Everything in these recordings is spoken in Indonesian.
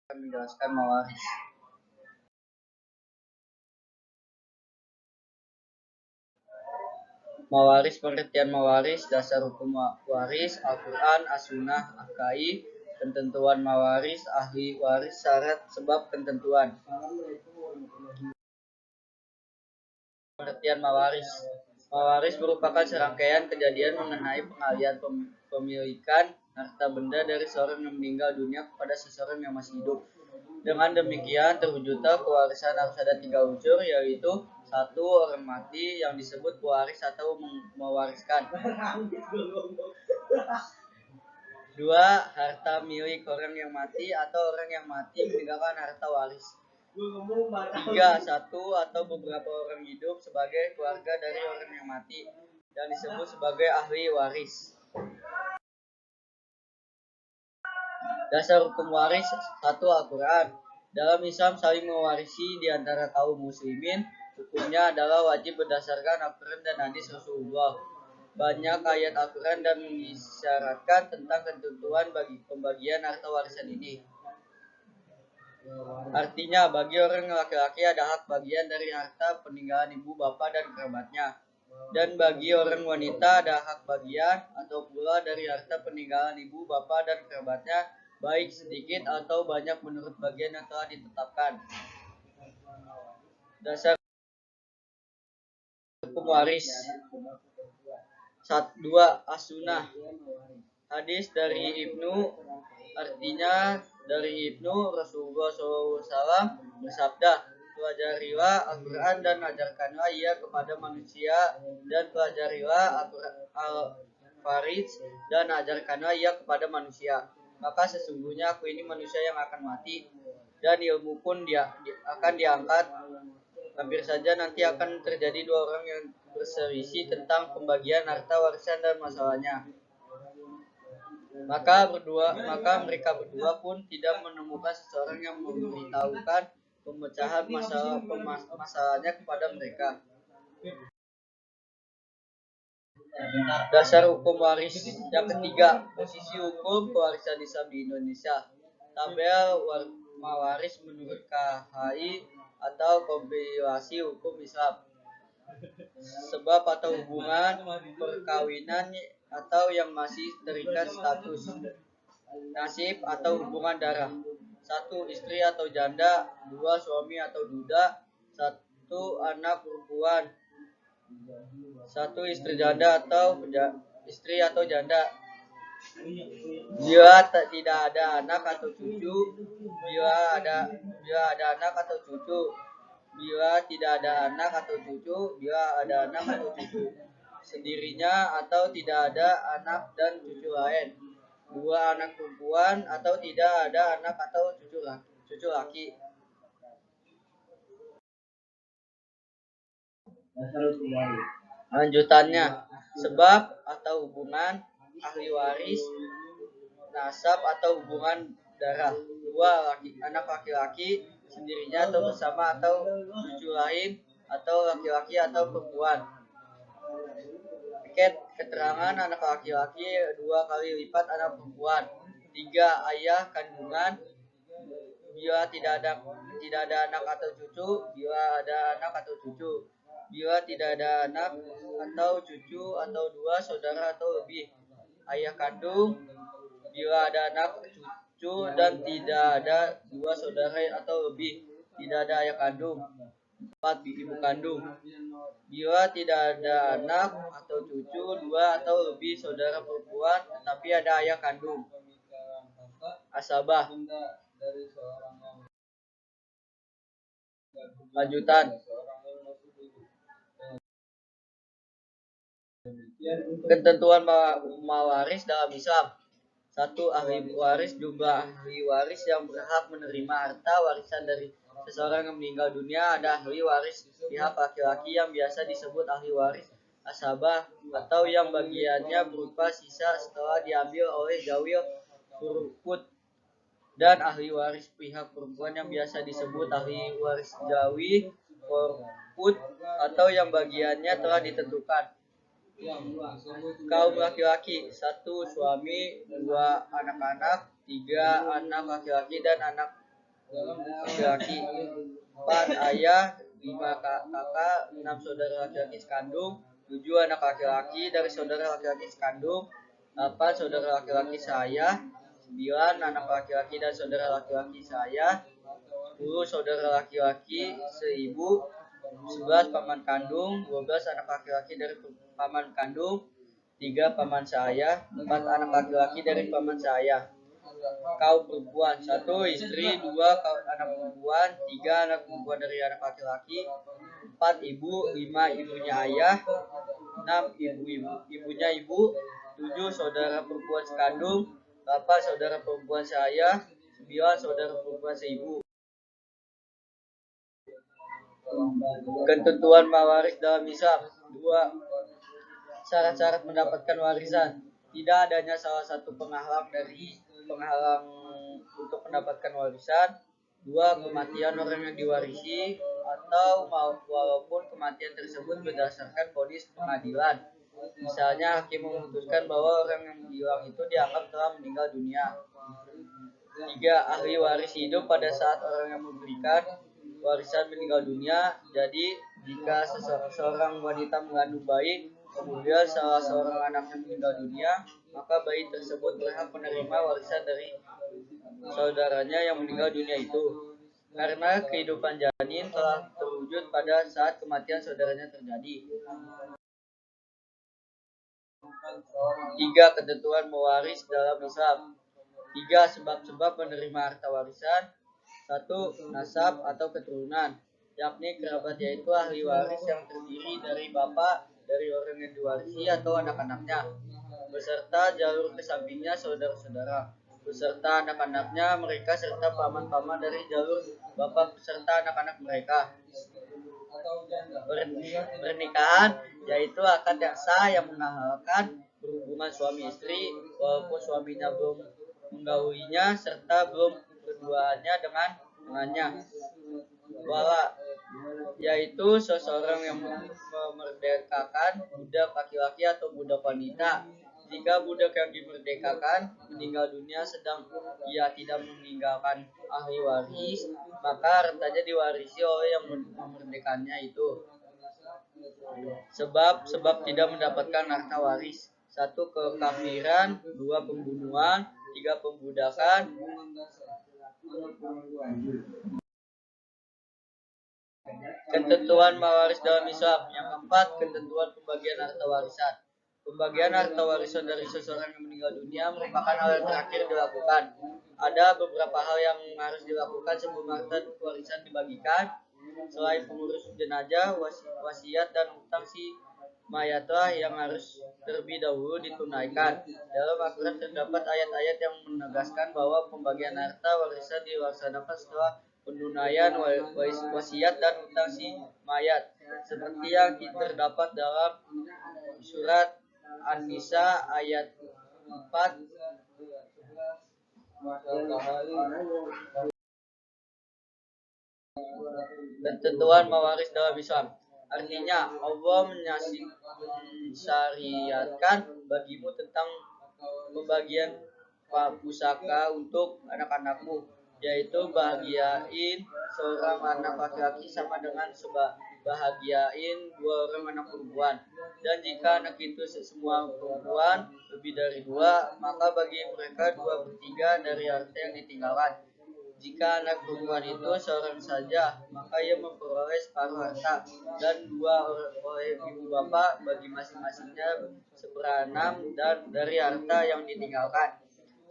akan menjelaskan mawaris. Mawaris, pengertian mawaris, dasar hukum waris, Al-Quran, As-Sunnah, Akai, ketentuan mawaris, ahli waris, syarat, sebab ketentuan. Pengertian mawaris. Mawaris merupakan serangkaian kejadian mengenai pengalian pemilikan harta benda dari seorang yang meninggal dunia kepada seseorang yang masih hidup. Dengan demikian terwujudnya pewarisan harus ada 3 unsur, yaitu 1. Orang mati yang disebut pewaris atau mewariskan. 2. Harta milik orang yang mati atau orang yang mati meninggalkan harta waris. 3. Satu atau beberapa orang hidup sebagai keluarga dari orang yang mati yang disebut sebagai ahli waris. Dasar hukum waris 1. Al-Quran. Dalam Islam saling mewarisi di antara kaum muslimin hukumnya adalah wajib berdasarkan Al-Quran dan hadis Rasulullah. Banyak ayat Al-Quran dan mengisyaratkan tentang ketentuan bagi pembagian harta warisan ini. Artinya, bagi orang laki-laki ada hak bagian dari harta peninggalan ibu, bapak, dan kerabatnya. Dan bagi orang wanita ada hak bagian atau pula dari harta peninggalan ibu, bapak, dan kerabatnya, baik sedikit atau banyak menurut bagian yang telah ditetapkan. Dasar hukum waris 2. As-Sunnah. Hadis dari Ibnu, artinya dari Ibnu, Rasulullah SAW bersabda, pelajarilah Al-Quran dan ajarkanlah ia kepada manusia, dan pelajarilah Al-Farid dan ajarkanlah ia kepada manusia. Maka sesungguhnya aku ini manusia yang akan mati, dan ilmu pun akan diangkat. Hampir saja nanti akan terjadi 2 orang yang berselisih tentang pembagian harta warisan dan masalahnya. Maka mereka berdua pun tidak menemukan seseorang yang memberitahukan pemecahan masalahnya kepada mereka. Dasar hukum waris yang ketiga, posisi hukum pewarisan Islam di Indonesia. Tabel mawaris menurut KHI atau kompilasi hukum Islam. Sebab atau hubungan perkawinan atau yang masih terikat status. Nasib atau hubungan darah. 1. Istri atau janda. 2. Suami atau duda. 1. Anak perempuan. 1. Istri janda atau istri atau janda. Bila tidak ada anak atau cucu. Bila ada anak atau cucu. Bila tidak ada anak atau cucu. Bila ada anak atau cucu sendirinya atau tidak ada anak dan cucu lain. 2. Anak perempuan atau tidak ada anak atau cucu laki. Lanjutannya, sebab atau hubungan ahli waris, nasab atau hubungan darah. 2. Anak laki-laki sendirinya atau bersama atau cucu lain atau laki-laki atau perempuan. Keterangan anak laki-laki 2 kali lipat anak perempuan. 3. Ayah kandungan bila tidak ada anak atau cucu. Bila ada anak atau cucu. Bila tidak ada anak atau cucu atau 2 saudara atau lebih. Ayah kandung bila ada anak cucu dan tidak ada 2 saudara atau lebih. Tidak ada ayah kandung. 4. Ibu kandung. Bila tidak ada anak atau cucu 2 atau lebih saudara perempuan tetapi ada ayah kandung. Asabah. Lanjutan. Ketentuan mawaris dalam Islam. 1. Ahli waris. Jumlah ahli waris yang berhak menerima harta warisan dari seseorang yang meninggal dunia. Ada ahli waris pihak laki-laki yang biasa disebut ahli waris asabah atau yang bagiannya berupa sisa setelah diambil oleh gawil furqud, dan ahli waris pihak perempuan yang biasa disebut ahli waris gawi furqud atau yang bagiannya telah ditentukan. Kaum laki-laki. 1. Suami. 2. Anak-anak. 3. Anak laki-laki dan anak laki-laki. 4 ayah, 5 kakak, 6 saudara laki-laki sekandung, 7 anak laki-laki dari saudara laki-laki sekandung, 8 saudara laki-laki saya, 9 anak laki-laki dan saudara laki-laki saya, 10 saudara laki-laki seibu, 11 paman kandung, 12 anak laki-laki dari paman kandung, 3 paman saya, 4 anak laki-laki dari paman saya. Kaum perempuan, 1 istri, 2 anak perempuan, 3 anak perempuan dari anak laki-laki, 4 ibu, 5 ibunya ayah, 6 ibunya ibu, 7 saudara perempuan sekandung, 8 saudara perempuan saya, 9 saudara perempuan seibu. Ketentuan mewaris dalam Islam. 2. Syarat-syarat mendapatkan warisan. Tidak adanya salah satu penghalang untuk mendapatkan warisan. 2. Kematian orang yang diwarisi atau walaupun kematian tersebut berdasarkan vonis pengadilan. Misalnya hakim memutuskan bahwa orang yang hilang itu dianggap telah meninggal dunia. 3. Ahli waris hidup pada saat orang yang memberikan warisan meninggal dunia. Jadi jika seorang wanita mengandung bayi, kemudian salah seorang anaknya meninggal dunia, maka bayi tersebut berhak menerima warisan dari saudaranya yang meninggal dunia itu. Karena kehidupan janin telah terwujud pada saat kematian saudaranya terjadi. 3. Ketentuan mewaris dalam Islam. 3. Sebab-sebab menerima harta warisan. 1. Nasab atau keturunan, yakni kerabat yaitu ahli waris yang terdiri dari bapak dari orang yang diwarisi atau anak-anaknya, beserta jalur ke sampingnya saudara-saudara, beserta anak-anaknya mereka serta paman-paman dari jalur bapak beserta anak-anak mereka. Pernikahan yaitu akad yang sah yang menghalalkan berhubungan suami istri walaupun suaminya belum menggawinya serta belum berduanya dengannya. Wala yaitu seseorang yang memerdekakan budak laki-laki atau budak wanita. Jika budak yang dimerdekakan meninggal dunia sedang ia tidak meninggalkan ahli waris, maka hartanya diwarisi oleh yang memerdekakannya itu. Sebab tidak mendapatkan harta waris. 1. Kekafiran, 2. Pembunuhan, 3. Pembudakan. Ketentuan mewaris dalam Islam. Yang keempat, ketentuan pembagian harta warisan. Pembagian harta warisan dari seseorang yang meninggal dunia merupakan hal yang terakhir dilakukan. Ada beberapa hal yang harus dilakukan sebelum harta warisan dibagikan. Selain pengurus jenazah, wasiat dan utang si mayatlah yang harus terlebih dahulu ditunaikan. Dalam Al-Quran terdapat ayat-ayat yang menegaskan bahwa pembagian harta warisan dilaksanakan setelah penunaian wasiat dan utang si mayat, seperti yang terdapat dalam surat An-Nisa ayat 4. Ketentuan mewaris dalam Islam. Artinya Allah mensyariatkan bagimu tentang pembagian pusaka untuk anak-anakmu, yaitu bahagiain seorang anak laki-laki sama dengan bahagiain 2 orang anak perempuan. Dan jika anak itu semua perempuan lebih dari 2, maka bagi mereka 2/3 dari harta yang ditinggalkan. Jika anak perempuan itu seorang saja, maka ia memperoleh separuh harta, dan 2 oleh ibu bapak bagi masing-masingnya 1/6 dan dari harta yang ditinggalkan.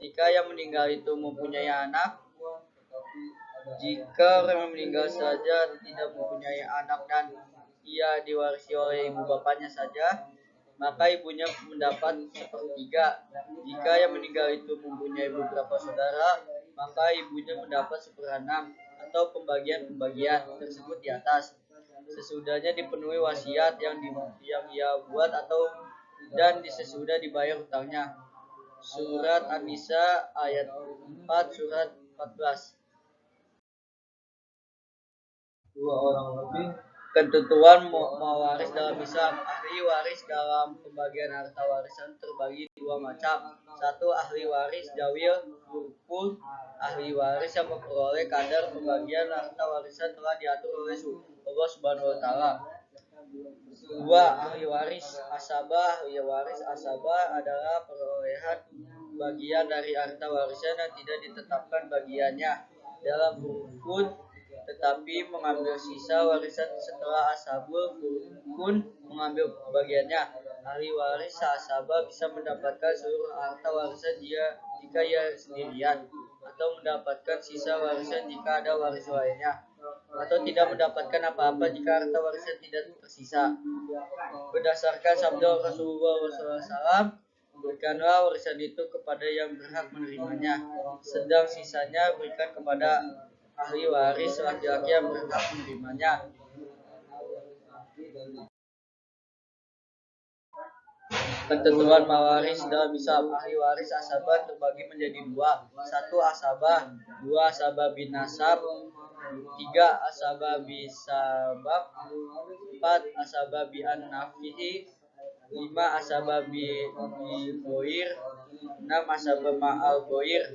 Jika yang meninggal itu mempunyai anak, jika orang yang meninggal saja tidak mempunyai anak dan ia diwarisi oleh ibu bapaknya saja, maka ibunya mendapat 1/3. Jika yang meninggal itu mempunyai beberapa saudara, maka ibunya mendapat 1/6 atau pembagian tersebut di atas. Sesudahnya dipenuhi wasiat yang ia buat dan sesudah dibayar hutangnya. Surat An-Nisa ayat 4 surat 14. 2 orang lebih Ketentuan mewaris dalam Islam. Ahli waris dalam pembagian harta warisan terbagi dua macam. Satu, ahli waris jawil rukun. Ahli waris yang memperoleh kadar pembagian harta warisan telah diatur oleh Allah Subhanahu wa taala. Dua, ahli waris asabah. Ahli waris asabah adalah perolehan bagian dari harta warisan yang tidak ditetapkan bagiannya dalam rukun, tetapi mengambil sisa warisan setelah asabul rukun mengambil bagiannya. Ahli waris asabah bisa mendapatkan seluruh harta warisan jika ia sendirian, atau mendapatkan sisa warisan jika ada waris lainnya, atau tidak mendapatkan apa-apa jika harta warisan tidak tersisa. Berdasarkan sabda Rasulullah SAW, berikanlah warisan itu kepada yang berhak menerimanya, sedang sisanya berikan kepada ahli waris laki-laki yang berhak menerimanya. Ketentuan mawaris dalam Islam. Ahli waris asabah terbagi menjadi dua. Satu, asabah. Dua, asabah bin nasab. Tiga, asabah bisabab. Empat, asabah bi an-nafihi. Lima, asabah bi boir. Enam, asabah ma'al boir.